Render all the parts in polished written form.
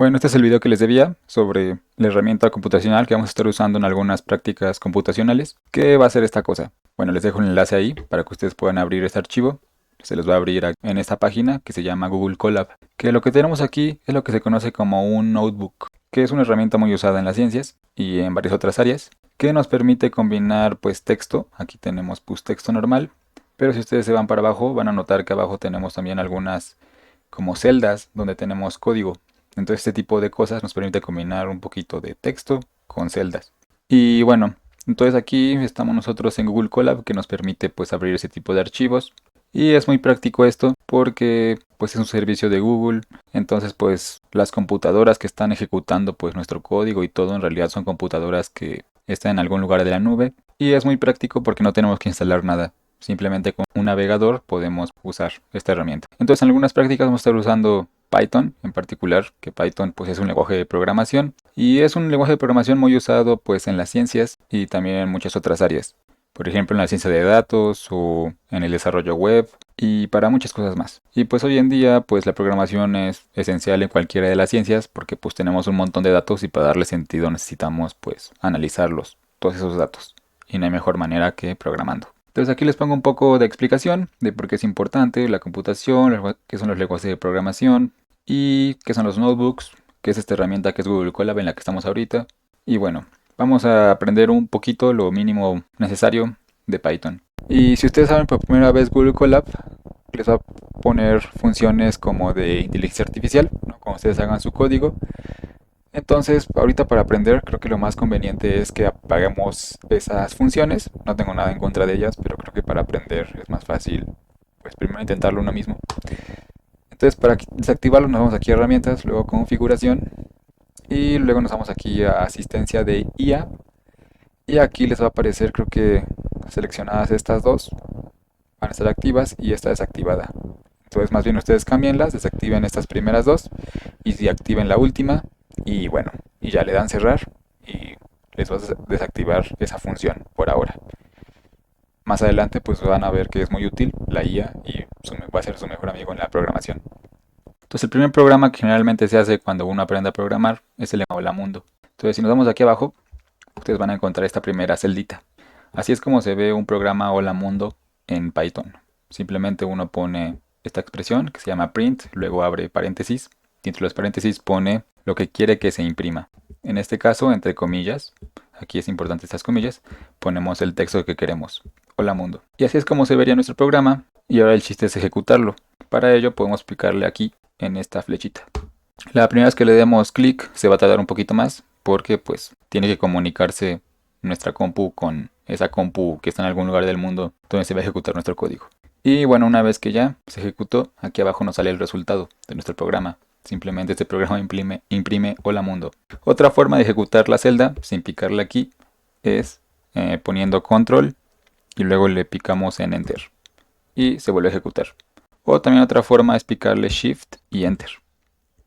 Bueno, este es el video que les debía sobre la herramienta computacional que vamos a estar usando en algunas prácticas computacionales. ¿Qué va a ser esta cosa? Bueno, les dejo el enlace ahí para que ustedes puedan abrir este archivo. Se los va a abrir en esta página que se llama Google Colab. Que lo que tenemos aquí es lo que se conoce como un notebook, que es una herramienta muy usada en las ciencias y en varias otras áreas, que nos permite combinar pues texto. Aquí tenemos pues texto normal, pero si ustedes se van para abajo van a notar que abajo tenemos también algunas como celdas donde tenemos código. Entonces este tipo de cosas nos permite combinar un poquito de texto con celdas. Y bueno, entonces aquí estamos nosotros en Google Colab que nos permite pues abrir ese tipo de archivos. Y es muy práctico esto porque pues es un servicio de Google. Entonces pues las computadoras que están ejecutando pues nuestro código y todo en realidad son computadoras que están en algún lugar de la nube. Y es muy práctico porque no tenemos que instalar nada. Simplemente con un navegador podemos usar esta herramienta. Entonces en algunas prácticas vamos a estar usando Python en particular, que Python pues es un lenguaje de programación y es un lenguaje de programación muy usado pues en las ciencias y también en muchas otras áreas. Por ejemplo en la ciencia de datos o en el desarrollo web y para muchas cosas más. Y pues hoy en día pues la programación es esencial en cualquiera de las ciencias porque pues tenemos un montón de datos y para darle sentido necesitamos pues analizarlos, todos esos datos. Y no hay mejor manera que programando. Entonces aquí les pongo un poco de explicación de por qué es importante la computación, qué son los lenguajes de programación y qué son los notebooks, qué es esta herramienta que es Google Colab en la que estamos ahorita. Y bueno, vamos a aprender un poquito lo mínimo necesario de Python. Y si ustedes saben por primera vez Google Colab, les va a poner funciones como de inteligencia artificial, ¿no? Cuando ustedes hagan su código. Entonces, ahorita para aprender, creo que lo más conveniente es que apaguemos esas funciones. No tengo nada en contra de ellas, pero creo que para aprender es más fácil, pues primero intentarlo uno mismo. Entonces, para desactivarlo, nos vamos aquí a herramientas, luego configuración y luego nos vamos aquí a asistencia de IA. Y aquí les va a aparecer, creo que seleccionadas estas dos van a estar activas y esta desactivada. Entonces, más bien ustedes cambienlas, desactiven estas primeras dos y si activen la última y bueno, y ya le dan cerrar y les va a desactivar esa función por ahora. Más adelante pues van a ver que es muy útil la IA y va a ser su mejor amigo en la programación. Entonces el primer programa que generalmente se hace cuando uno aprende a programar es el Hola Mundo. Entonces si nos vamos aquí abajo, ustedes van a encontrar esta primera celdita. Así es como se ve un programa Hola Mundo en Python. Simplemente uno pone esta expresión que se llama print, luego abre paréntesis y entre los paréntesis pone lo que quiere que se imprima. En este caso, entre comillas, aquí es importante estas comillas, ponemos el texto que queremos. Hola mundo. Y así es como se vería nuestro programa y ahora el chiste es ejecutarlo. Para ello podemos picarle aquí en esta flechita. La primera vez que le demos clic se va a tardar un poquito más porque pues tiene que comunicarse nuestra compu con esa compu que está en algún lugar del mundo donde se va a ejecutar nuestro código. Y bueno, una vez que ya se ejecutó, aquí abajo nos sale el resultado de nuestro programa. Simplemente este programa imprime Hola Mundo. Otra forma de ejecutar la celda sin picarle aquí es poniendo control y luego le picamos en enter y se vuelve a ejecutar. O también otra forma es picarle shift y enter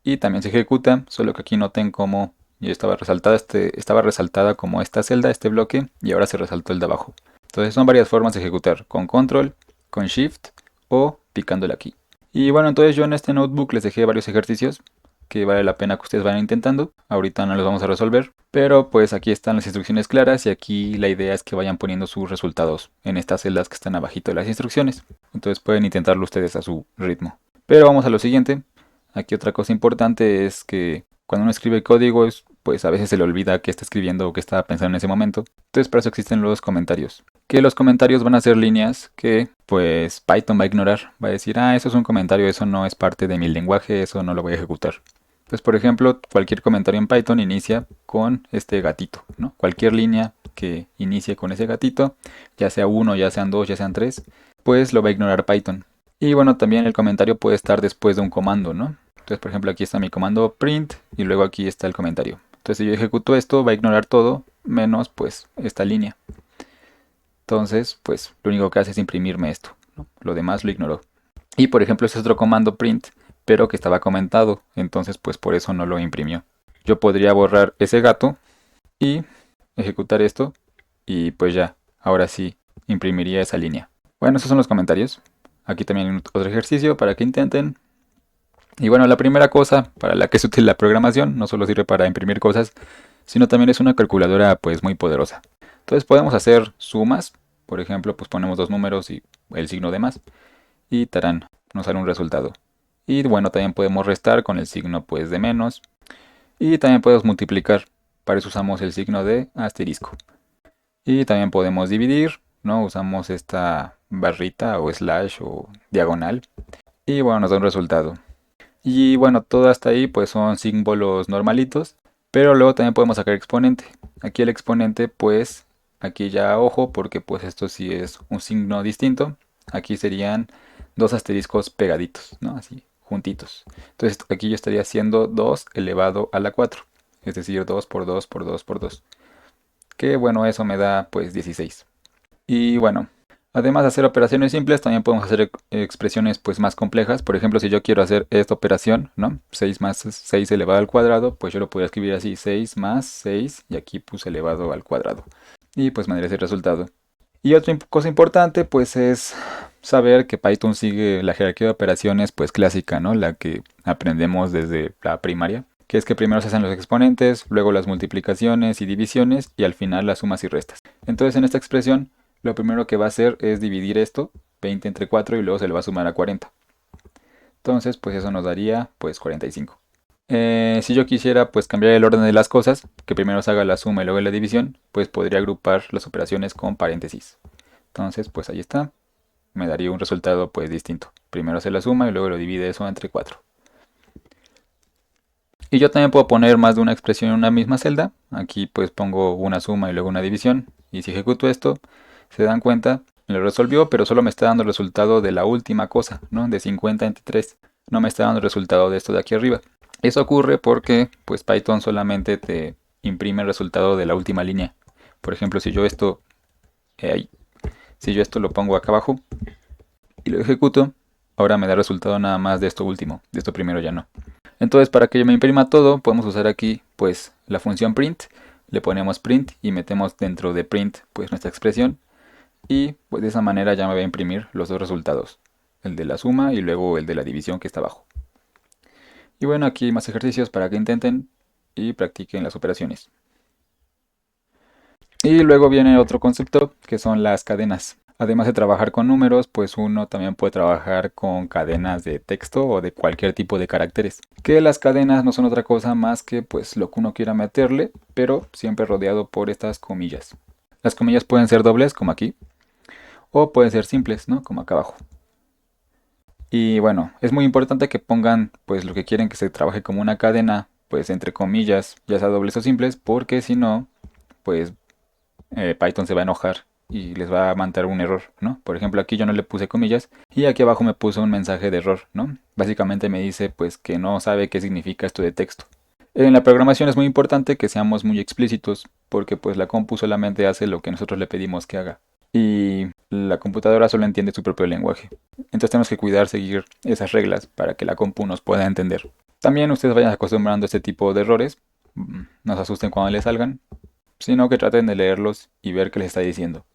y también se ejecuta, solo que aquí noten cómo ya estaba resaltada como esta celda, este bloque, y ahora se resaltó el de abajo. Entonces son varias formas de ejecutar, con control, con shift o picándole aquí. Y bueno, entonces yo en este notebook les dejé varios ejercicios que vale la pena que ustedes vayan intentando. Ahorita no los vamos a resolver, pero pues aquí están las instrucciones claras y aquí la idea es que vayan poniendo sus resultados en estas celdas que están abajito de las instrucciones. Entonces pueden intentarlo ustedes a su ritmo. Pero vamos a lo siguiente. Aquí otra cosa importante es que cuando uno escribe código, pues a veces se le olvida qué está escribiendo o qué estaba pensando en ese momento. Entonces para eso existen los comentarios. Que los comentarios van a ser líneas que pues Python va a ignorar. Va a decir, eso es un comentario, eso no es parte de mi lenguaje, eso no lo voy a ejecutar. Pues por ejemplo, cualquier comentario en Python inicia con este gatito, ¿no? Cualquier línea que inicie con ese gatito, ya sea uno, ya sean dos, ya sean tres, pues lo va a ignorar Python. Y bueno, también el comentario puede estar después de un comando, ¿no? Entonces, por ejemplo, aquí está mi comando print y luego aquí está el comentario. Entonces, si yo ejecuto esto, va a ignorar todo menos, pues, esta línea. Entonces, pues, lo único que hace es imprimirme esto, ¿no? Lo demás lo ignoró. Y, por ejemplo, este es otro comando print, pero que estaba comentado. Entonces, pues, por eso no lo imprimió. Yo podría borrar ese gato y ejecutar esto y, pues, ya, ahora sí, imprimiría esa línea. Bueno, esos son los comentarios. Aquí también hay otro ejercicio para que intenten. Y bueno, la primera cosa para la que es útil la programación no solo sirve para imprimir cosas, sino también es una calculadora pues muy poderosa. Entonces podemos hacer sumas, por ejemplo, pues ponemos dos números y el signo de más y tarán, nos sale un resultado. Y bueno, también podemos restar con el signo pues de menos y también podemos multiplicar, para eso usamos el signo de asterisco. Y también podemos dividir, ¿no? Usamos esta barrita o slash o diagonal y bueno, nos da un resultado. Y bueno, todo hasta ahí pues son símbolos normalitos, pero luego también podemos sacar exponente. Aquí el exponente pues, aquí ya ojo porque pues esto sí es un signo distinto. Aquí serían dos asteriscos pegaditos, ¿no? Así, juntitos. Entonces aquí yo estaría haciendo 2 elevado a la 4, es decir, 2 por 2 por 2 por 2. Que bueno, eso me da pues 16. Y bueno, además de hacer operaciones simples, también podemos hacer expresiones pues más complejas. Por ejemplo, si yo quiero hacer esta operación, ¿no? 6 más 6 elevado al cuadrado, pues yo lo podría escribir así, 6 más 6 y aquí puse elevado al cuadrado. Y pues me daría ese resultado. Y otra cosa importante pues es saber que Python sigue la jerarquía de operaciones pues clásica, ¿no? La que aprendemos desde la primaria. Que es que primero se hacen los exponentes, luego las multiplicaciones y divisiones y al final las sumas y restas. Entonces en esta expresión lo primero que va a hacer es dividir esto, 20 entre 4 y luego se le va a sumar a 40. Entonces pues eso nos daría pues 45. Si yo quisiera pues cambiar el orden de las cosas, que primero se haga la suma y luego la división, pues podría agrupar las operaciones con paréntesis. Entonces pues ahí está, me daría un resultado pues distinto. Primero hace la suma y luego lo divide eso entre 4. Y yo también puedo poner más de una expresión en una misma celda. Aquí pues pongo una suma y luego una división. Y si ejecuto esto, se dan cuenta, lo resolvió, pero solo me está dando el resultado de la última cosa, ¿no? De 50 entre 3. No me está dando el resultado de esto de aquí arriba. Eso ocurre porque pues Python solamente te imprime el resultado de la última línea. Por ejemplo, eh, si yo esto lo pongo acá abajo y lo ejecuto, ahora me da el resultado nada más de esto último. De esto primero ya no. Entonces, para que yo me imprima todo, podemos usar aquí pues la función print. Le ponemos print y metemos dentro de print pues nuestra expresión. Y pues de esa manera ya me va a imprimir los dos resultados. El de la suma y luego el de la división que está abajo. Y bueno, aquí hay más ejercicios para que intenten y practiquen las operaciones. Y luego viene otro concepto que son las cadenas. Además de trabajar con números, pues uno también puede trabajar con cadenas de texto o de cualquier tipo de caracteres. Que las cadenas no son otra cosa más que pues lo que uno quiera meterle, pero siempre rodeado por estas comillas. Las comillas pueden ser dobles, como aquí, o pueden ser simples, ¿no? Como acá abajo. Y bueno, es muy importante que pongan pues lo que quieren que se trabaje como una cadena, pues entre comillas, ya sea dobles o simples, porque si no, pues Python se va a enojar y les va a mandar un error, ¿no? Por ejemplo, aquí yo no le puse comillas y aquí abajo me puso un mensaje de error, ¿no? Básicamente me dice pues que no sabe qué significa esto de texto. En la programación es muy importante que seamos muy explícitos porque pues la compu solamente hace lo que nosotros le pedimos que haga y la computadora solo entiende su propio lenguaje. Entonces tenemos que cuidar seguir esas reglas para que la compu nos pueda entender. También ustedes vayan acostumbrando a este tipo de errores, no se asusten cuando les salgan, sino que traten de leerlos y ver qué les está diciendo.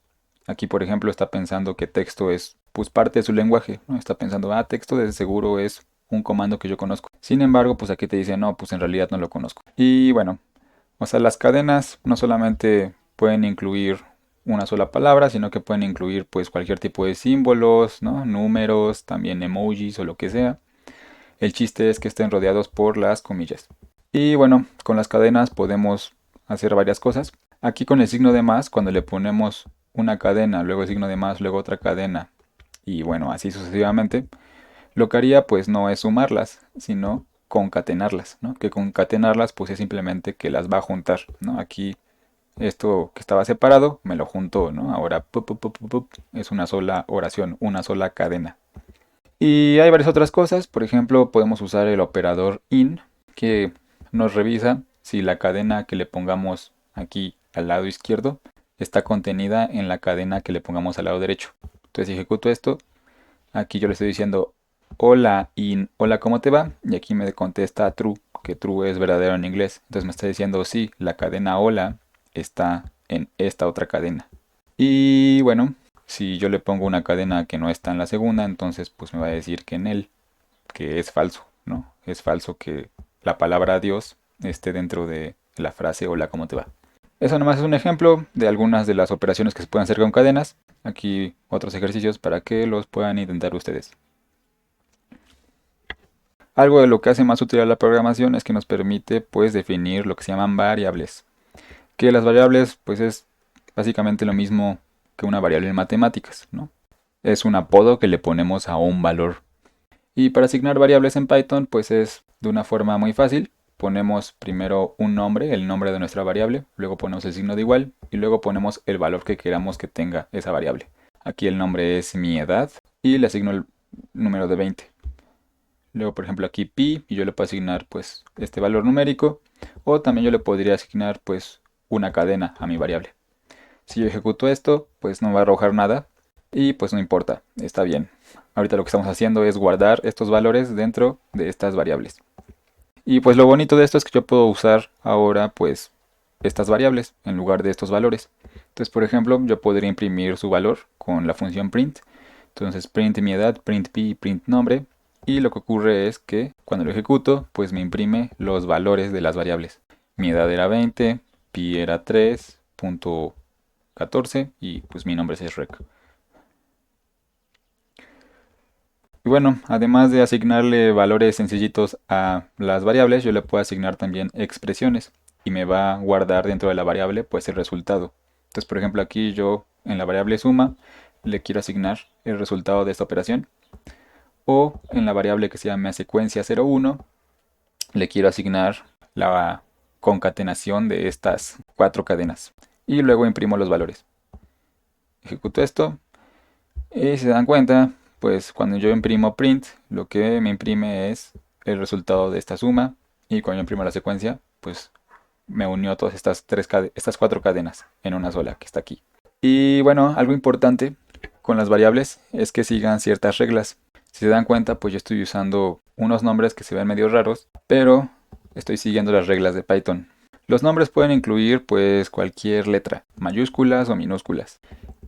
Aquí, por ejemplo, está pensando que texto es pues parte de su lenguaje, ¿no? Está pensando, texto de seguro es un comando que yo conozco. Sin embargo, pues aquí te dice, no, pues en realidad no lo conozco. Y bueno, o sea, las cadenas no solamente pueden incluir una sola palabra, sino que pueden incluir pues cualquier tipo de símbolos, ¿no? Números, también emojis o lo que sea. El chiste es que estén rodeados por las comillas. Y bueno, con las cadenas podemos hacer varias cosas. Aquí con el signo de más, cuando le ponemos una cadena, luego el signo de más, luego otra cadena, y bueno, así sucesivamente, lo que haría pues no es sumarlas, sino concatenarlas, ¿no? Que concatenarlas pues es simplemente que las va a juntar, ¿no? Aquí esto que estaba separado me lo juntó, ¿no? Ahora es una sola oración, una sola cadena. Y hay varias otras cosas, por ejemplo, podemos usar el operador in, que nos revisa si la cadena que le pongamos aquí al lado izquierdo está contenida en la cadena que le pongamos al lado derecho. Entonces, si ejecuto esto, aquí yo le estoy diciendo hola in, hola, ¿cómo te va? Y aquí me contesta true, que true es verdadero en inglés. Entonces me está diciendo sí, la cadena hola está en esta otra cadena. Y bueno, si yo le pongo una cadena que no está en la segunda, entonces pues me va a decir que en él, que es falso. ¿no? Es falso que la palabra Dios esté dentro de la frase hola, ¿cómo te va? Eso nomás es un ejemplo de algunas de las operaciones que se pueden hacer con cadenas. Aquí otros ejercicios para que los puedan intentar ustedes. Algo de lo que hace más útil a la programación es que nos permite pues definir lo que se llaman variables. Que las variables pues es básicamente lo mismo que una variable en matemáticas, ¿no? Es un apodo que le ponemos a un valor. Y para asignar variables en Python pues es de una forma muy fácil. Ponemos primero un nombre, el nombre de nuestra variable, luego ponemos el signo de igual y luego ponemos el valor que queramos que tenga esa variable. Aquí el nombre es mi edad y le asigno el número de 20. Luego, por ejemplo, aquí pi y yo le puedo asignar pues este valor numérico o también yo le podría asignar pues una cadena a mi variable. Si yo ejecuto esto, pues no va a arrojar nada y pues no importa, está bien. Ahorita lo que estamos haciendo es guardar estos valores dentro de estas variables. Y pues lo bonito de esto es que yo puedo usar ahora pues estas variables en lugar de estos valores. Entonces, por ejemplo, yo podría imprimir su valor con la función print. Entonces, print mi edad, print pi, print nombre. Y lo que ocurre es que cuando lo ejecuto, pues me imprime los valores de las variables. Mi edad era 20, pi era 3.14 y pues mi nombre es Shrek. Y bueno, además de asignarle valores sencillitos a las variables, yo le puedo asignar también expresiones y me va a guardar dentro de la variable pues el resultado. Entonces, por ejemplo, aquí yo en la variable suma le quiero asignar el resultado de esta operación o en la variable que se llama secuencia 01 le quiero asignar la concatenación de estas cuatro cadenas y luego imprimo los valores. Ejecuto esto y si se dan cuenta, pues cuando yo imprimo print, lo que me imprime es el resultado de esta suma. Y cuando yo imprimo la secuencia, pues me unió todas estas cuatro cadenas en una sola que está aquí. Y bueno, algo importante con las variables es que sigan ciertas reglas. Si se dan cuenta, pues yo estoy usando unos nombres que se ven medio raros, pero estoy siguiendo las reglas de Python. Los nombres pueden incluir pues cualquier letra, mayúsculas o minúsculas.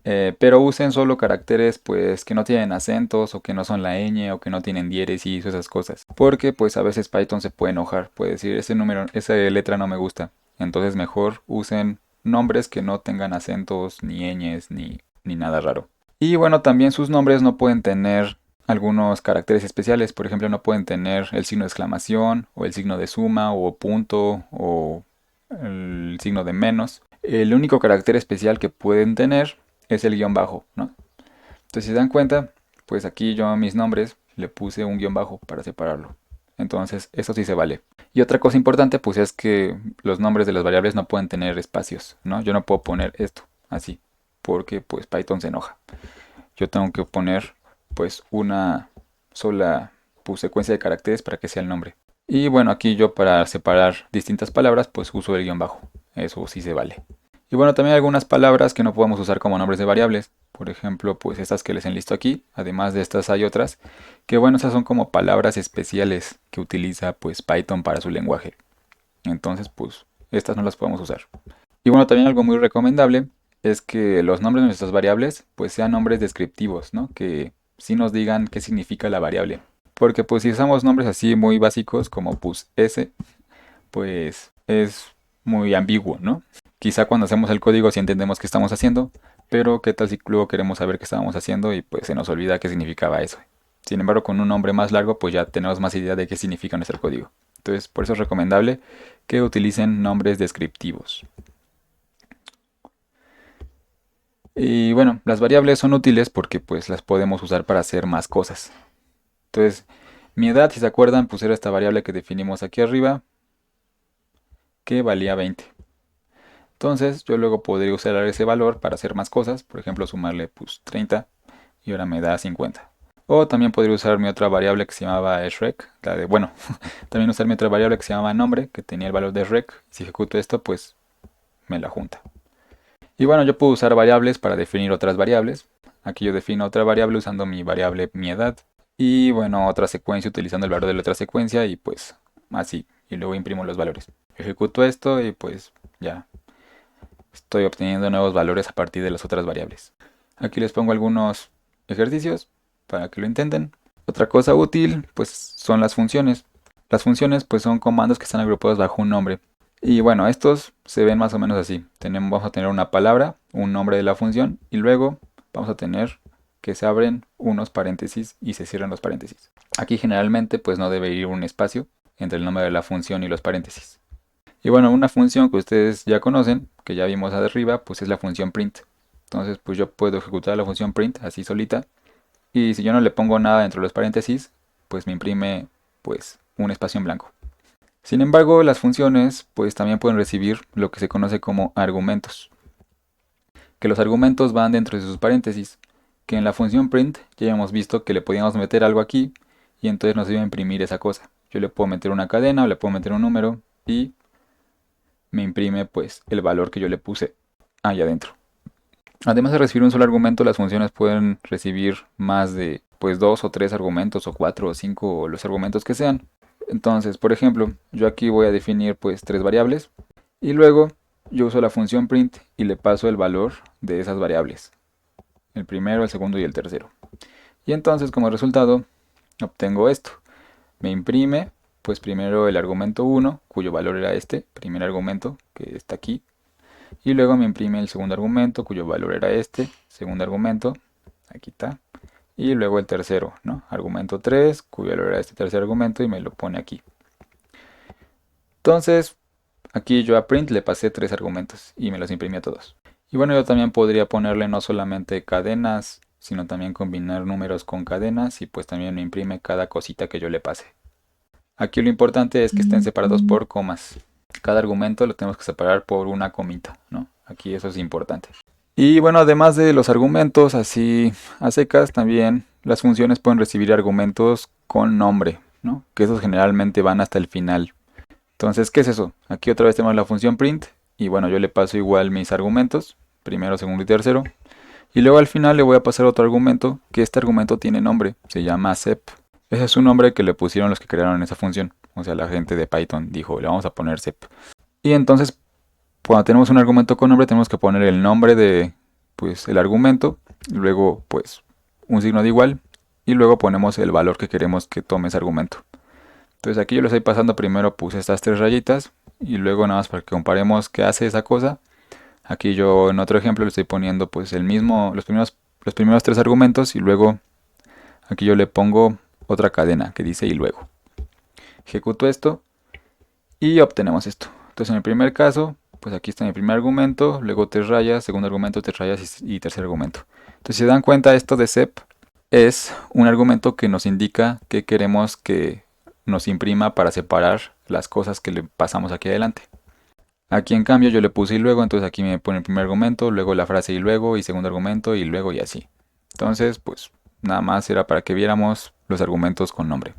Pero usen solo caracteres pues que no tienen acentos o que no son la ñ o que no tienen diéresis o esas cosas. Porque pues a veces Python se puede enojar, puede decir ese número, esa letra no me gusta. Entonces mejor usen nombres que no tengan acentos ni ñes ni nada raro. Y bueno, también sus nombres no pueden tener algunos caracteres especiales. Por ejemplo, no pueden tener el signo de exclamación o el signo de suma o punto o el signo de menos. El único carácter especial que pueden tener es el guión bajo, ¿no? Entonces, si se dan cuenta, pues aquí yo a mis nombres le puse un guión bajo para separarlo. Entonces, eso sí se vale. Y otra cosa importante, pues es que los nombres de las variables no pueden tener espacios, ¿no? Yo no puedo poner esto así, porque pues Python se enoja. Yo tengo que poner pues una sola pues, secuencia de caracteres para que sea el nombre. Y bueno, aquí yo para separar distintas palabras, pues uso el guión bajo. Eso sí se vale. Y bueno, también hay algunas palabras que no podemos usar como nombres de variables. Por ejemplo, pues estas que les enlisto aquí. Además de estas hay otras. Que bueno, esas son como palabras especiales que utiliza pues Python para su lenguaje. Entonces, pues estas no las podemos usar. Y bueno, también algo muy recomendable es que los nombres de nuestras variables pues sean nombres descriptivos, ¿no? Que sí nos digan qué significa la variable. Porque pues si usamos nombres así muy básicos como pues s, pues es muy ambiguo, ¿no? Quizá cuando hacemos el código sí entendemos qué estamos haciendo, pero qué tal si luego queremos saber qué estábamos haciendo y pues se nos olvida qué significaba eso. Sin embargo, con un nombre más largo pues ya tenemos más idea de qué significa nuestro código. Entonces, por eso es recomendable que utilicen nombres descriptivos. Y bueno, las variables son útiles porque pues las podemos usar para hacer más cosas. Entonces, mi edad, si se acuerdan, pues era esta variable que definimos aquí arriba, que valía 20. Entonces yo luego podría usar ese valor para hacer más cosas, por ejemplo sumarle pues 30 y ahora me da 50. O también podría usar mi otra variable que se llamaba shrek, bueno, también usar mi otra variable que se llamaba nombre, que tenía el valor de shrek. Si ejecuto esto, pues me la junta. Y bueno, yo puedo usar variables para definir otras variables. Aquí yo defino otra variable usando mi variable mi edad. Y bueno, otra secuencia utilizando el valor de la otra secuencia y pues así. Y luego imprimo los valores. Ejecuto esto y pues ya estoy obteniendo nuevos valores a partir de las otras variables. Aquí les pongo algunos ejercicios para que lo intenten. Otra cosa útil pues son las funciones. Las funciones pues son comandos que están agrupados bajo un nombre. Y bueno, estos se ven más o menos así. Vamos a tener una palabra, un nombre de la función y luego vamos a tener que se abren unos paréntesis y se cierran los paréntesis. Aquí generalmente pues no debe ir un espacio entre el nombre de la función y los paréntesis. Y bueno, una función que ustedes ya conocen, que ya vimos arriba, pues es la función print. Entonces pues yo puedo ejecutar la función print así solita. Y si yo no le pongo nada dentro de los paréntesis, pues me imprime pues un espacio en blanco. Sin embargo, las funciones pues también pueden recibir lo que se conoce como argumentos. Que los argumentos van dentro de sus paréntesis. Que en la función print ya hemos visto que le podíamos meter algo aquí y entonces nos iba a imprimir esa cosa. Yo le puedo meter una cadena o le puedo meter un número y me imprime pues el valor que yo le puse ahí adentro. Además de recibir un solo argumento, las funciones pueden recibir más de pues dos o tres argumentos o cuatro o cinco o los argumentos que sean. Entonces, por ejemplo, yo aquí voy a definir pues tres variables y luego yo uso la función print y le paso el valor de esas variables. El primero, el segundo y el tercero. Y entonces como resultado obtengo esto. Me imprime pues primero el argumento 1, cuyo valor era este, primer argumento que está aquí. Y luego me imprime el segundo argumento, cuyo valor era este, segundo argumento, aquí está. Y luego el tercero, ¿no? Argumento 3, cuyo valor era este tercer argumento y me lo pone aquí. Entonces, aquí yo a print le pasé tres argumentos y me los imprimí a todos. Y bueno, yo también podría ponerle no solamente cadenas, sino también combinar números con cadenas y pues también me imprime cada cosita que yo le pase. Aquí lo importante es que estén separados por comas. Cada argumento lo tenemos que separar por una comita, ¿no? Aquí eso es importante. Y bueno, además de los argumentos así a secas, también las funciones pueden recibir argumentos con nombre, ¿no? Que esos generalmente van hasta el final. Entonces, ¿qué es eso? Aquí otra vez tenemos la función print y bueno, yo le paso igual mis argumentos, primero, segundo y tercero. Y luego al final le voy a pasar otro argumento, que este argumento tiene nombre, se llama sep. Ese es un nombre que le pusieron los que crearon esa función. O sea, la gente de Python dijo, le vamos a poner sep. Y entonces, cuando tenemos un argumento con nombre, tenemos que poner el nombre de, pues, el argumento, luego, pues, un signo de igual, y luego ponemos el valor que queremos que tome ese argumento. Entonces aquí yo lo estoy pasando, primero puse estas tres rayitas, y luego nada más para que comparemos qué hace esa cosa. Aquí yo en otro ejemplo le estoy poniendo pues el mismo, los primeros tres argumentos, y luego aquí yo le pongo otra cadena que dice y luego. Ejecuto esto y obtenemos esto. Entonces en el primer caso, pues aquí está mi primer argumento, luego tres rayas, segundo argumento, tres rayas y tercer argumento. Entonces si se dan cuenta, esto de sep es un argumento que nos indica que queremos que nos imprima para separar las cosas que le pasamos aquí adelante. Aquí en cambio yo le puse y luego, entonces aquí me pone el primer argumento, luego la frase y segundo argumento y luego y así. Entonces pues nada más era para que viéramos los argumentos con nombre.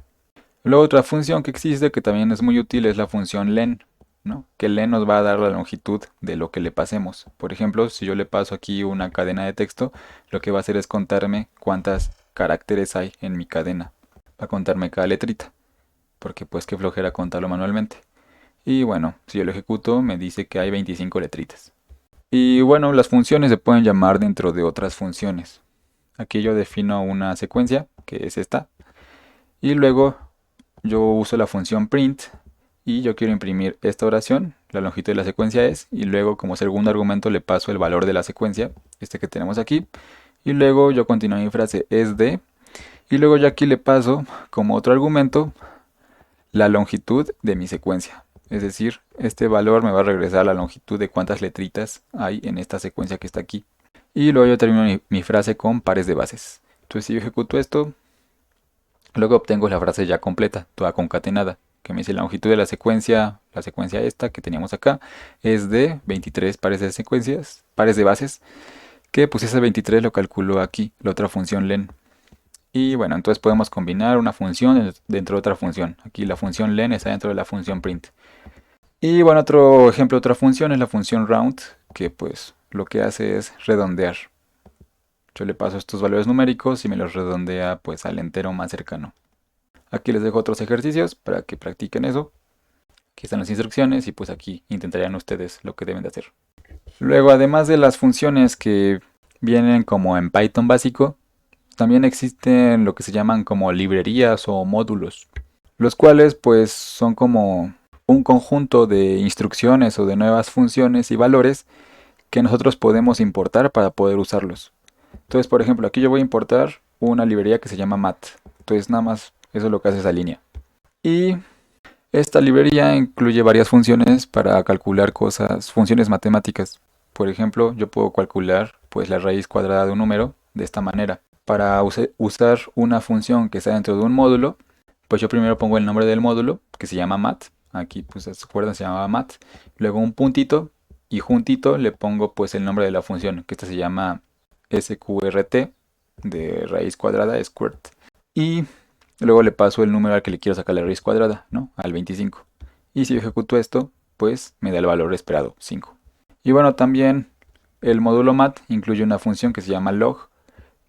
Luego otra función que existe que también es muy útil es la función len, ¿no? Que len nos va a dar la longitud de lo que le pasemos. Por ejemplo, si yo le paso aquí una cadena de texto, lo que va a hacer es contarme cuántos caracteres hay en mi cadena. Va a contarme cada letrita, porque pues qué flojera contarlo manualmente. Y bueno, si yo lo ejecuto me dice que hay 25 letritas. Y bueno, las funciones se pueden llamar dentro de otras funciones. Aquí yo defino una secuencia, que es esta. Y luego yo uso la función print y yo quiero imprimir esta oración, la longitud de la secuencia es, y luego como segundo argumento le paso el valor de la secuencia, este que tenemos aquí, y luego yo continúo mi frase es de, y luego yo aquí le paso como otro argumento la longitud de mi secuencia. Es decir, este valor me va a regresar la longitud de cuántas letritas hay en esta secuencia que está aquí. Y luego yo termino mi frase con pares de bases. Entonces si yo ejecuto esto, luego obtengo la frase ya completa, toda concatenada, que me dice la longitud de la secuencia esta que teníamos acá, es de 23 pares de secuencias, pares de bases, que pues ese 23 lo calculo aquí, la otra función len. Y bueno, entonces podemos combinar una función dentro de otra función. Aquí la función len está dentro de la función print. Y bueno, otro ejemplo de otra función es la función round, que pues lo que hace es redondear. Yo le paso estos valores numéricos y me los redondea pues al entero más cercano. Aquí les dejo otros ejercicios para que practiquen eso. Aquí están las instrucciones y pues aquí intentarían ustedes lo que deben de hacer. Luego, además de las funciones que vienen como en Python básico, También existen lo que se llaman como librerías o módulos, los cuales pues son como un conjunto de instrucciones o de nuevas funciones y valores que nosotros podemos importar para poder usarlos. Entonces, por ejemplo, aquí yo voy a importar una librería que se llama mat. Entonces, nada más eso es lo que hace esa línea. Y esta librería incluye varias funciones para calcular cosas, funciones matemáticas. Por ejemplo, yo puedo calcular pues la raíz cuadrada de un número de esta manera. Para usar una función que está dentro de un módulo, pues yo primero pongo el nombre del módulo, que se llama mat. Aquí, pues, se acuerdan, se llamaba mat. Luego un puntito y juntito le pongo pues el nombre de la función, que esta se llama sqrt, de raíz cuadrada, squirt. Y luego le paso el número al que le quiero sacar la raíz cuadrada, ¿no? Al 25. Y si yo ejecuto esto, pues me da el valor esperado, 5. Y bueno, también el módulo mat incluye una función que se llama log,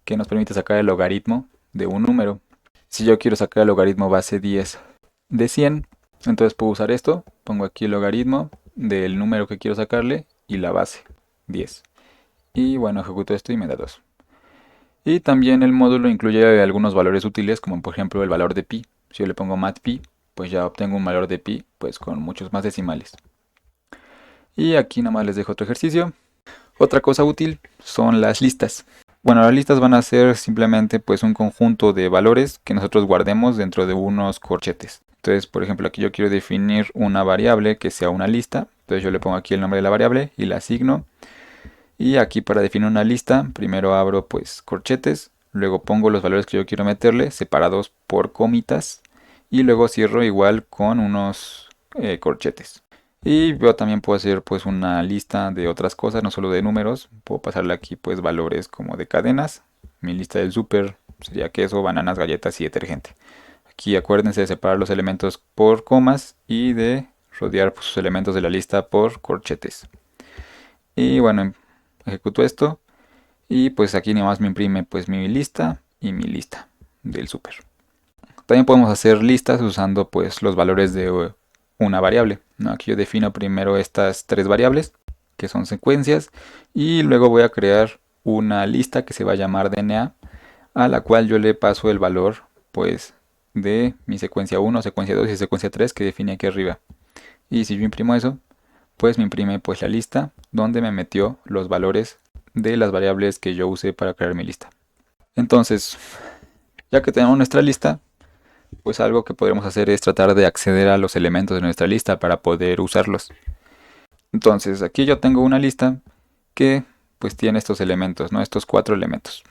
que nos permite sacar el logaritmo de un número. Si yo quiero sacar el logaritmo base 10 de 100, entonces puedo usar esto. Pongo aquí el logaritmo del número que quiero sacarle y la base, 10. Y bueno, ejecuto esto y me da 2. Y también el módulo incluye algunos valores útiles, como por ejemplo el valor de pi. Si yo le pongo matpi, pues ya obtengo un valor de pi pues con muchos más decimales. Y aquí nada más les dejo otro ejercicio. Otra cosa útil son las listas. Bueno, las listas van a ser simplemente pues un conjunto de valores que nosotros guardemos dentro de unos corchetes. Entonces, por ejemplo, aquí yo quiero definir una variable que sea una lista. Entonces yo le pongo aquí el nombre de la variable y la asigno. Y aquí para definir una lista, primero abro pues corchetes, luego pongo los valores que yo quiero meterle separados por comitas y luego cierro igual con unos corchetes. Y yo también puedo hacer pues una lista de otras cosas, no solo de números. Puedo pasarle aquí pues valores como de cadenas. Mi lista del súper sería queso, bananas, galletas y detergente. Aquí acuérdense de separar los elementos por comas y de rodear pues, sus elementos de la lista por corchetes. Y bueno, ejecuto esto y pues aquí nada más me imprime pues mi lista y mi lista del súper. También podemos hacer listas usando pues los valores de una variable, ¿no? Aquí yo defino primero estas tres variables que son secuencias y luego voy a crear una lista que se va a llamar DNA, a la cual yo le paso el valor pues de mi secuencia 1, secuencia 2 y secuencia 3 que define aquí arriba. Y si yo imprimo eso, pues me imprime pues la lista donde me metió los valores de las variables que yo usé para crear mi lista. Entonces, ya que tenemos nuestra lista, pues algo que podremos hacer es tratar de acceder a los elementos de nuestra lista para poder usarlos. Entonces, aquí yo tengo una lista que pues tiene estos elementos, ¿no? Estos 4 elementos.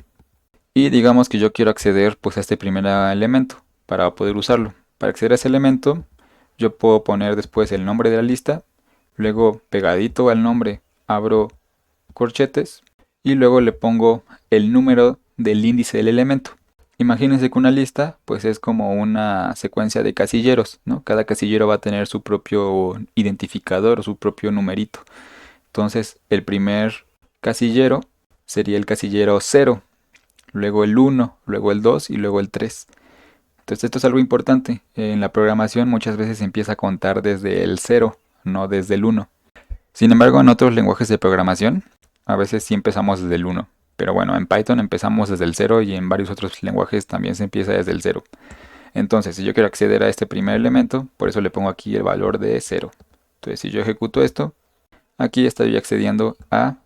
Y digamos que yo quiero acceder pues a este primer elemento para poder usarlo. Para acceder a ese elemento, yo puedo poner después el nombre de la lista, luego pegadito al nombre abro corchetes y luego le pongo el número del índice del elemento. Imagínense que una lista pues es como una secuencia de casilleros, ¿no? Cada casillero va a tener su propio identificador o su propio numerito. Entonces el primer casillero sería el casillero 0, luego el 1, luego el 2 y luego el 3. Entonces esto es algo importante. En la programación muchas veces se empieza a contar desde el 0, no desde el 1. Sin embargo, en otros lenguajes de programación, a veces sí empezamos desde el 1. Pero bueno, en Python empezamos desde el 0 y en varios otros lenguajes también se empieza desde el 0. Entonces, si yo quiero acceder a este primer elemento, por eso le pongo aquí el valor de 0. Entonces, si yo ejecuto esto, aquí estoy accediendo a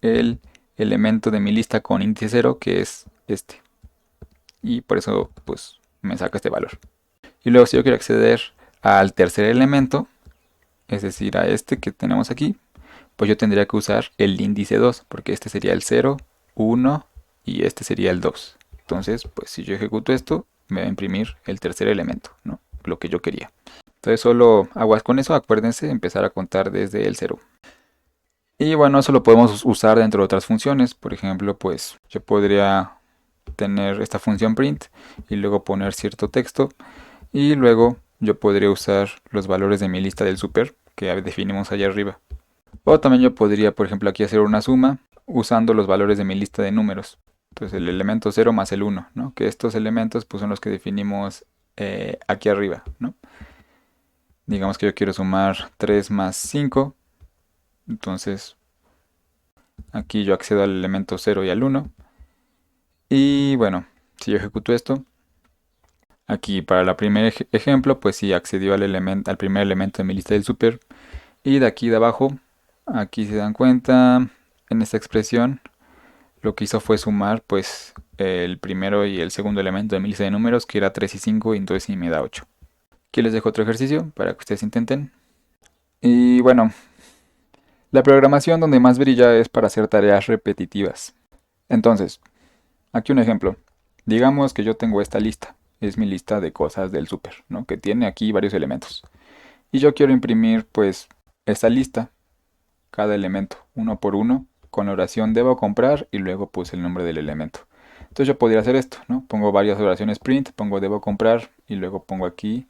el elemento de mi lista con índice 0, que es este. Y por eso, pues, me saca este valor. Y luego, si yo quiero acceder al tercer elemento, es decir, a este que tenemos aquí, pues yo tendría que usar el índice 2, porque este sería el 0, 1 y este sería el 2. Entonces, pues si yo ejecuto esto, me va a imprimir el tercer elemento, ¿no? Lo que yo quería. Entonces solo aguas con eso, acuérdense, empezar a contar desde el 0. Y bueno, eso lo podemos usar dentro de otras funciones. Por ejemplo, pues yo podría tener esta función print y luego poner cierto texto. Y luego yo podría usar los valores de mi lista del super que definimos allá arriba. O también yo podría, por ejemplo, aquí hacer una suma usando los valores de mi lista de números. Entonces el elemento 0 más el 1, ¿no? Que estos elementos pues, son los que definimos aquí arriba, ¿no? Digamos que yo quiero sumar 3 más 5. Entonces aquí yo accedo al elemento 0 y al 1. Y bueno, si yo ejecuto esto, aquí para el primer ejemplo, pues sí accedió al primer elemento de mi lista del super. Y de aquí de abajo, aquí se dan cuenta, en esta expresión, lo que hizo fue sumar pues el primero y el segundo elemento de mi lista de números, que era 3 y 5, y entonces sí me da 8. Aquí les dejo otro ejercicio para que ustedes intenten. Y bueno, la programación donde más brilla es para hacer tareas repetitivas. Entonces, aquí un ejemplo. Digamos que yo tengo esta lista. Es mi lista de cosas del súper, ¿no? Que tiene aquí varios elementos. Y yo quiero imprimir, pues, esta lista, cada elemento, uno por uno, con la oración debo comprar y luego puse el nombre del elemento. Entonces yo podría hacer esto, ¿no? Pongo varias oraciones print, pongo debo comprar y luego pongo aquí,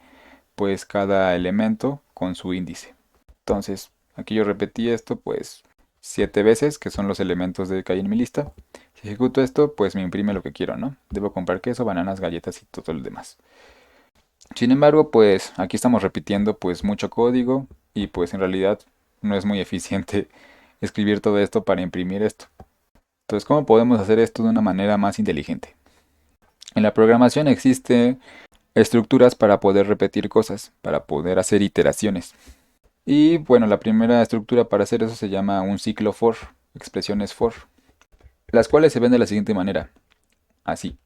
pues, cada elemento con su índice. Entonces, aquí yo repetí esto, pues, 7 veces, que son los elementos que hay en mi lista. Si ejecuto esto, pues me imprime lo que quiero, ¿no? Debo comprar queso, bananas, galletas y todo lo demás. Sin embargo, pues aquí estamos repitiendo pues mucho código y pues en realidad no es muy eficiente escribir todo esto para imprimir esto. Entonces, ¿cómo podemos hacer esto de una manera más inteligente? En la programación existen estructuras para poder repetir cosas, para poder hacer iteraciones. Y bueno, la primera estructura para hacer eso se llama un ciclo for, expresiones for, las cuales se ven de la siguiente manera, así.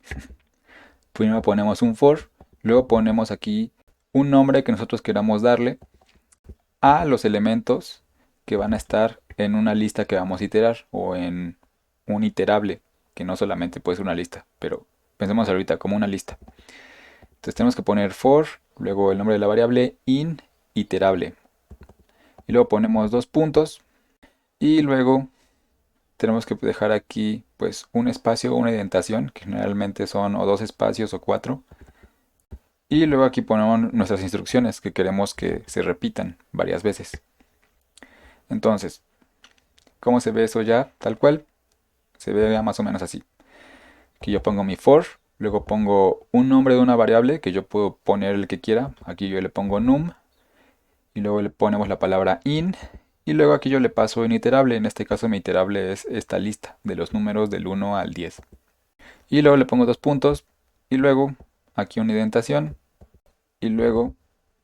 Primero ponemos un for, luego ponemos aquí un nombre que nosotros queramos darle a los elementos que van a estar en una lista que vamos a iterar o en un iterable, que no solamente puede ser una lista, pero pensemos ahorita como una lista. Entonces tenemos que poner for, luego el nombre de la variable in iterable. Y luego ponemos dos puntos y luego tenemos que dejar aquí pues un espacio o una indentación, que generalmente son o dos espacios o cuatro. Y luego aquí ponemos nuestras instrucciones que queremos que se repitan varias veces. Entonces, ¿cómo se ve eso ya? Tal cual. Se ve ya más o menos así. Aquí yo pongo mi for, luego pongo un nombre de una variable que yo puedo poner el que quiera. Aquí yo le pongo num y luego le ponemos la palabra in y luego aquí yo le paso un iterable. En este caso mi iterable es esta lista de los números del 1 al 10. Y luego le pongo dos puntos y luego aquí una indentación y luego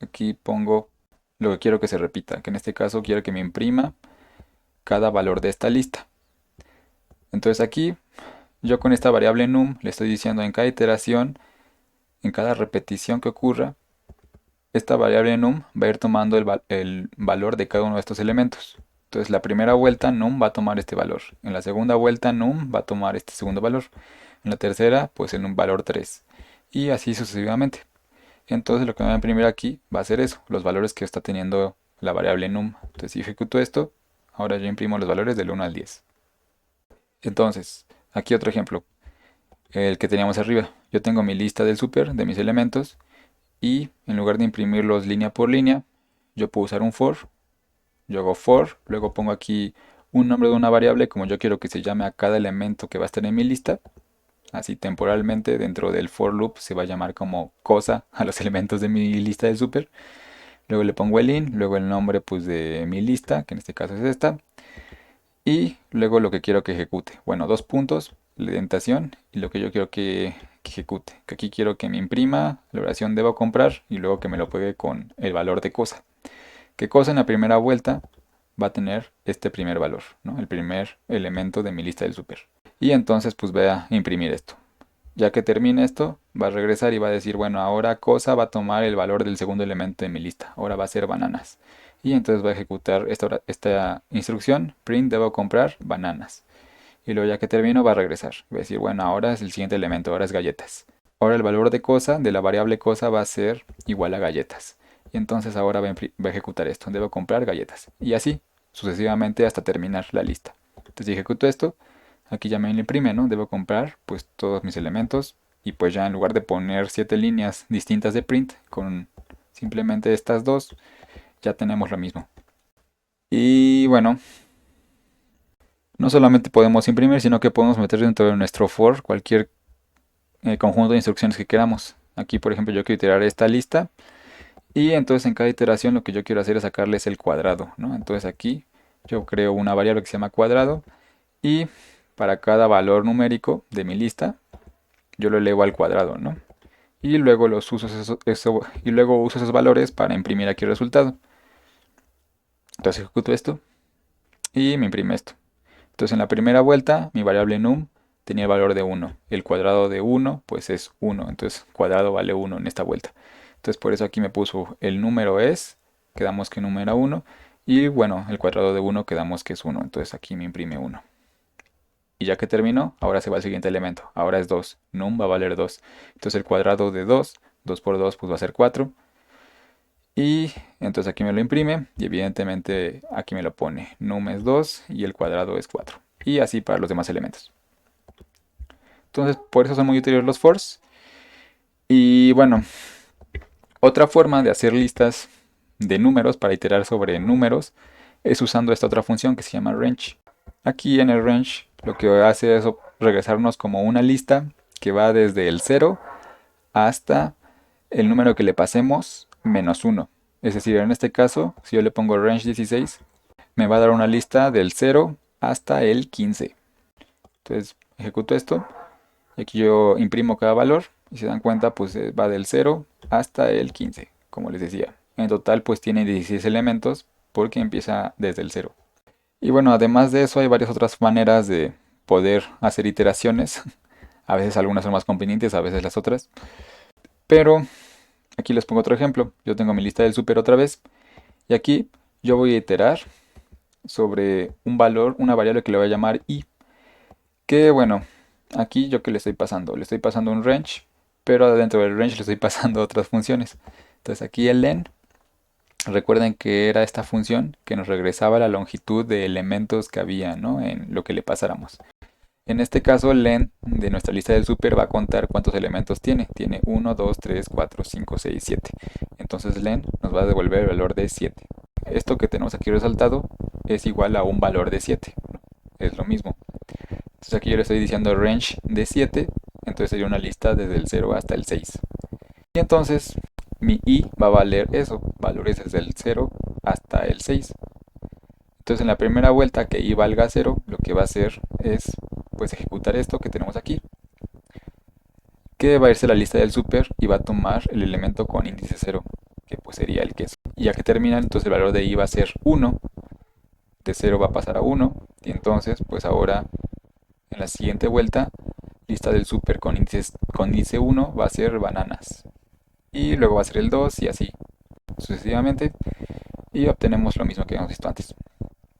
aquí pongo lo que quiero que se repita, que en este caso quiero que me imprima cada valor de esta lista. Entonces aquí yo con esta variable num le estoy diciendo en cada iteración, en cada repetición que ocurra, esta variable num va a ir tomando el valor de cada uno de estos elementos. Entonces la primera vuelta num va a tomar este valor. En la segunda vuelta num va a tomar este segundo valor. En la tercera pues en un valor 3. Y así sucesivamente. Entonces lo que me va a imprimir aquí va a ser eso, los valores que está teniendo la variable num. Entonces si ejecuto esto, ahora yo imprimo los valores del 1 al 10. Entonces, aquí otro ejemplo, el que teníamos arriba. Yo tengo mi lista del super de mis elementos y en lugar de imprimirlos línea por línea, yo puedo usar un for. Yo hago for, luego pongo aquí un nombre de una variable como yo quiero que se llame a cada elemento que va a estar en mi lista. Así temporalmente dentro del for loop se va a llamar como cosa a los elementos de mi lista del super. Luego le pongo el in, luego el nombre pues de mi lista, que en este caso es esta. Y luego lo que quiero que ejecute. Bueno, dos puntos, la indentación y lo que yo quiero que ejecute. Que aquí quiero que me imprima la oración debo comprar y luego que me lo pegue con el valor de cosa. Que cosa en la primera vuelta va a tener este primer valor, ¿no? El primer elemento de mi lista del super. Y entonces pues voy a imprimir esto. Ya que termine esto, va a regresar y va a decir, bueno, ahora cosa va a tomar el valor del segundo elemento de mi lista. Ahora va a ser bananas. Y entonces va a ejecutar esta instrucción, print debo comprar bananas. Y luego ya que termino va a regresar. Va a decir, bueno, ahora es el siguiente elemento, ahora es galletas. Ahora el valor de cosa, de la variable cosa, va a ser igual a galletas. Y entonces ahora va a ejecutar esto, debo comprar galletas. Y así, sucesivamente hasta terminar la lista. Entonces si ejecuto esto, aquí ya me lo imprime, ¿no? Debo comprar pues todos mis elementos y pues ya en lugar de poner 7 líneas distintas de print con simplemente estas dos, ya tenemos lo mismo. Y bueno, no solamente podemos imprimir, sino que podemos meter dentro de nuestro for cualquier conjunto de instrucciones que queramos. Aquí por ejemplo yo quiero iterar esta lista y entonces en cada iteración lo que yo quiero hacer es sacarles el cuadrado, ¿no? Entonces aquí yo creo una variable que se llama cuadrado y para cada valor numérico de mi lista, yo lo elevo al cuadrado, ¿no? Y luego y luego uso esos valores para imprimir aquí el resultado. Entonces ejecuto esto y me imprime esto. Entonces en la primera vuelta mi variable num tenía el valor de 1. El cuadrado de 1 pues es 1. Entonces cuadrado vale 1 en esta vuelta. Entonces por eso aquí me puso el número es, quedamos que número era 1. Y bueno, el cuadrado de 1 quedamos que es 1. Entonces aquí me imprime 1. Y ya que terminó, ahora se va al siguiente elemento. Ahora es 2. Num va a valer 2. Entonces el cuadrado de 2, 2 por 2 pues va a ser 4. Y entonces aquí me lo imprime y evidentemente aquí me lo pone. Num es 2 y el cuadrado es 4. Y así para los demás elementos. Entonces por eso son muy útiles los fors. Y bueno, otra forma de hacer listas de números para iterar sobre números es usando esta otra función que se llama range. Aquí en el range lo que hace es regresarnos como una lista que va desde el 0 hasta el número que le pasemos menos 1. Es decir, en este caso, si yo le pongo range 16, me va a dar una lista del 0 hasta el 15. Entonces ejecuto esto y aquí yo imprimo cada valor y se dan cuenta pues va del 0 hasta el 15, como les decía. En total pues tiene 16 elementos porque empieza desde el 0. Y bueno, además de eso hay varias otras maneras de poder hacer iteraciones. A veces algunas son más convenientes, a veces las otras. Pero aquí les pongo otro ejemplo. Yo tengo mi lista del súper otra vez. Y aquí yo voy a iterar sobre un valor, una variable que le voy a llamar i. Que bueno, aquí yo que le estoy pasando. Le estoy pasando un range, pero dentro del range le estoy pasando otras funciones. Entonces aquí el len, recuerden que era esta función que nos regresaba la longitud de elementos que había, ¿no?, en lo que le pasáramos. En este caso, len de nuestra lista del súper va a contar cuántos elementos tiene. Tiene 1, 2, 3, 4, 5, 6, 7. Entonces len nos va a devolver el valor de 7. Esto que tenemos aquí resaltado es igual a un valor de 7. Es lo mismo. Entonces aquí yo le estoy diciendo range de 7. Entonces sería una lista desde el 0 hasta el 6. Y entonces mi i va a valer eso. Valores desde el 0 hasta el 6. Entonces en la primera vuelta que i valga 0, lo que va a hacer es pues ejecutar esto que tenemos aquí, que va a irse a la lista del súper y va a tomar el elemento con índice 0, que pues sería el queso. Y ya que termina, entonces el valor de i va a ser 1, de 0 va a pasar a 1, y entonces pues ahora en la siguiente vuelta, lista del súper con índice 1 va a ser bananas, y luego va a ser el 2 y así sucesivamente, y obtenemos lo mismo que hemos visto antes.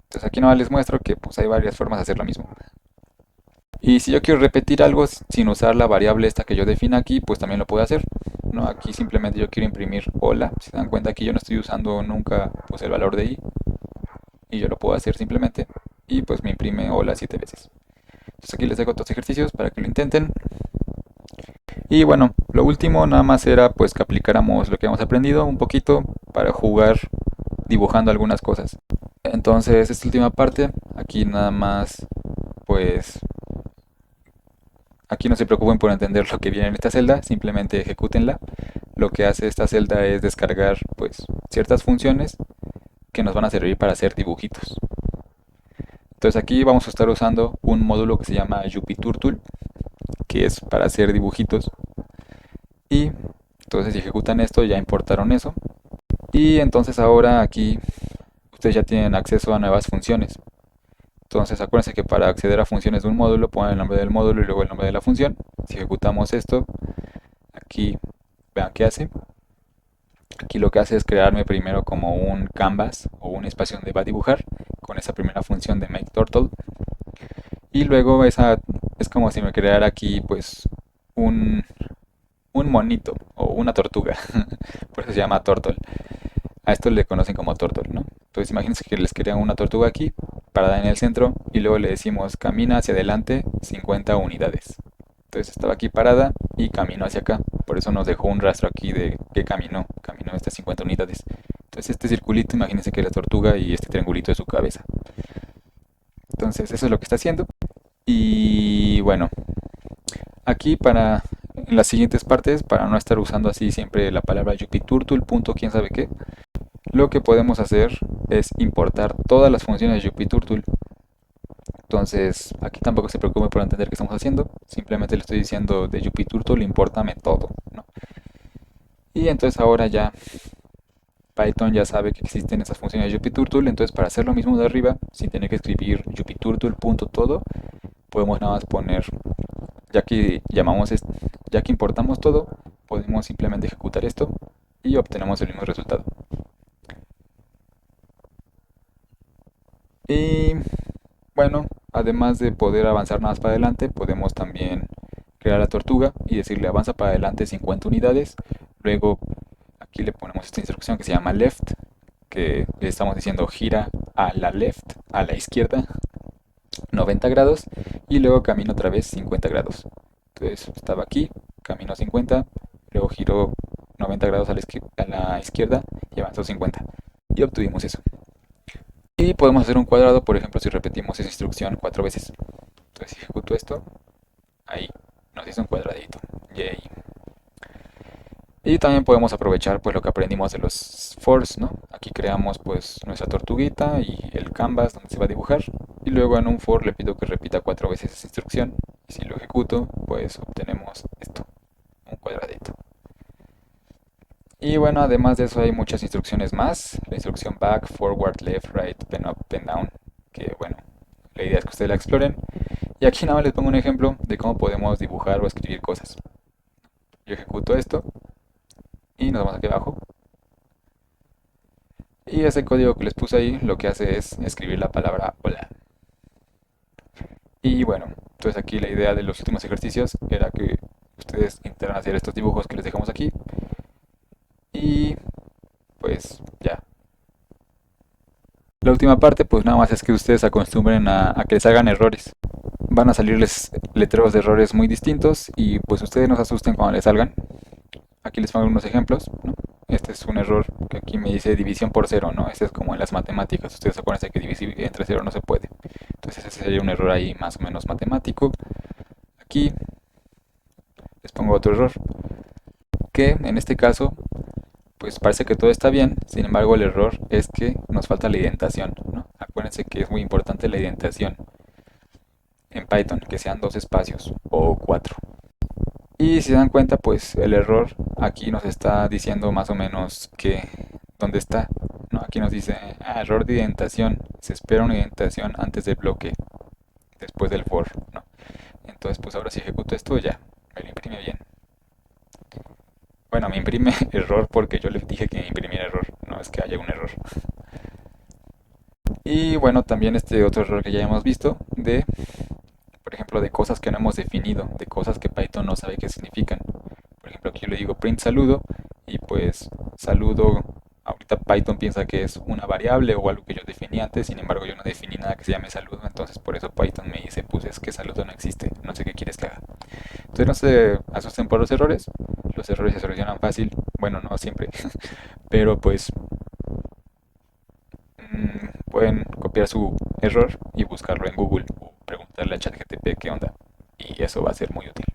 Entonces aquí nomás les muestro que pues hay varias formas de hacer lo mismo. Y si yo quiero repetir algo sin usar la variable esta que yo defino aquí, pues también lo puedo hacer, ¿no? Aquí simplemente yo quiero imprimir hola. Si se dan cuenta aquí yo no estoy usando nunca pues el valor de i. Y yo lo puedo hacer simplemente. Y pues me imprime hola 7 veces. Entonces aquí les dejo otros ejercicios para que lo intenten. Y bueno, lo último nada más era pues que aplicáramos lo que hemos aprendido un poquito para jugar dibujando algunas cosas. Entonces esta última parte, aquí nada más pues aquí no se preocupen por entender lo que viene en esta celda, simplemente ejecútenla. Lo que hace esta celda es descargar pues ciertas funciones que nos van a servir para hacer dibujitos. Entonces aquí vamos a estar usando un módulo que se llama JupyTurtle, que es para hacer dibujitos. Y entonces si ejecutan esto ya importaron eso. Y entonces ahora aquí ustedes ya tienen acceso a nuevas funciones. Entonces acuérdense que para acceder a funciones de un módulo ponen el nombre del módulo y luego el nombre de la función. Si ejecutamos esto, aquí vean qué hace. Aquí lo que hace es crearme primero como un canvas o un espacio donde va a dibujar con esa primera función de makeTurtle. Y luego esa es como si me creara aquí pues un, un monito o una tortuga. Por eso se llama turtle. A esto le conocen como turtle, ¿no? Entonces imagínense que les crean una tortuga aquí, parada en el centro, y luego le decimos camina hacia adelante 50 unidades. Entonces estaba aquí parada y caminó hacia acá. Por eso nos dejó un rastro aquí de que caminó estas 50 unidades. Entonces este circulito, imagínense que es la tortuga y este triangulito es su cabeza. Entonces eso es lo que está haciendo. Y bueno, aquí en las siguientes partes, para no estar usando así siempre la palabra JupyTurtle, punto quién sabe qué, lo que podemos hacer es importar todas las funciones de JupyTurtle, Entonces, aquí tampoco se preocupe por entender qué estamos haciendo. Simplemente le estoy diciendo de JupyTurtle, impórtame todo, ¿no? Y entonces ahora ya Python ya sabe que existen esas funciones de JupyTurtle. Entonces, para hacer lo mismo de arriba, sin tener que escribir JupyTurtle.todo, podemos nada más poner, ya que ya que importamos todo, podemos simplemente ejecutar esto y obtenemos el mismo resultado. Y bueno, además de poder avanzar más para adelante, podemos también crear la tortuga y decirle avanza para adelante 50 unidades. Luego aquí le ponemos esta instrucción que se llama left, que le estamos diciendo gira a la left, a la izquierda, 90 grados y luego camina otra vez 50 grados. Entonces estaba aquí, caminó 50, luego giró 90 grados a la izquierda y avanzó 50. Y obtuvimos eso. Y podemos hacer un cuadrado, por ejemplo, si repetimos esa instrucción 4 veces. Entonces, si ejecuto esto, ahí nos hizo un cuadradito. Yay. Y también podemos aprovechar pues lo que aprendimos de los fors, ¿no? Aquí creamos pues nuestra tortuguita y el canvas donde se va a dibujar. Y luego en un for le pido que repita 4 veces esa instrucción. Y si lo ejecuto, pues obtenemos esto, un cuadradito. Y bueno, además de eso hay muchas instrucciones más. La instrucción back, forward, left, right, pen up, pen down. Que bueno, la idea es que ustedes la exploren. Y aquí nada más les pongo un ejemplo de cómo podemos dibujar o escribir cosas. Yo ejecuto esto y nos vamos aquí abajo. Y ese código que les puse ahí lo que hace es escribir la palabra hola. Y bueno, entonces aquí la idea de los últimos ejercicios era que ustedes intentaran hacer estos dibujos que les dejamos aquí. Y pues ya. La última parte pues nada más es que ustedes se acostumbren a que les hagan errores. Van a salirles letreros de errores muy distintos y pues ustedes no se asusten cuando les salgan. Aquí les pongo unos ejemplos, ¿no? Este es un error que aquí me dice división por cero, ¿no? Este es como en las matemáticas. Ustedes acuérdense que dividir entre cero no se puede. Entonces ese sería un error ahí más o menos matemático. Aquí les pongo otro error, que en este caso, pues parece que todo está bien. Sin embargo, el error es que nos falta la indentación, ¿no? Acuérdense que es muy importante la indentación en Python, que sean 2 espacios o 4. Y si se dan cuenta, pues el error aquí nos está diciendo más o menos que dónde está, ¿no? Aquí nos dice, error de indentación. Se espera una indentación antes del bloque, después del for, ¿no? Entonces, pues ahora si ejecuto esto ya, me lo imprime bien. Bueno, me imprime error porque yo le dije que me imprimiera error, no es que haya un error. Y bueno, también este otro error que ya hemos visto de, por ejemplo, de cosas que no hemos definido, de cosas que Python no sabe qué significan. Por ejemplo, aquí yo le digo print saludo y pues saludo, ahorita Python piensa que es una variable o algo que yo definí antes, sin embargo yo no definí nada que se llame saludo, entonces por eso Python me dice, pues es que saludo no existe, no sé qué quieres que haga. Entonces no se asusten por los errores se solucionan fácil, bueno, no siempre, pero pues pueden copiar su error y buscarlo en Google o preguntarle a ChatGPT qué onda, y eso va a ser muy útil.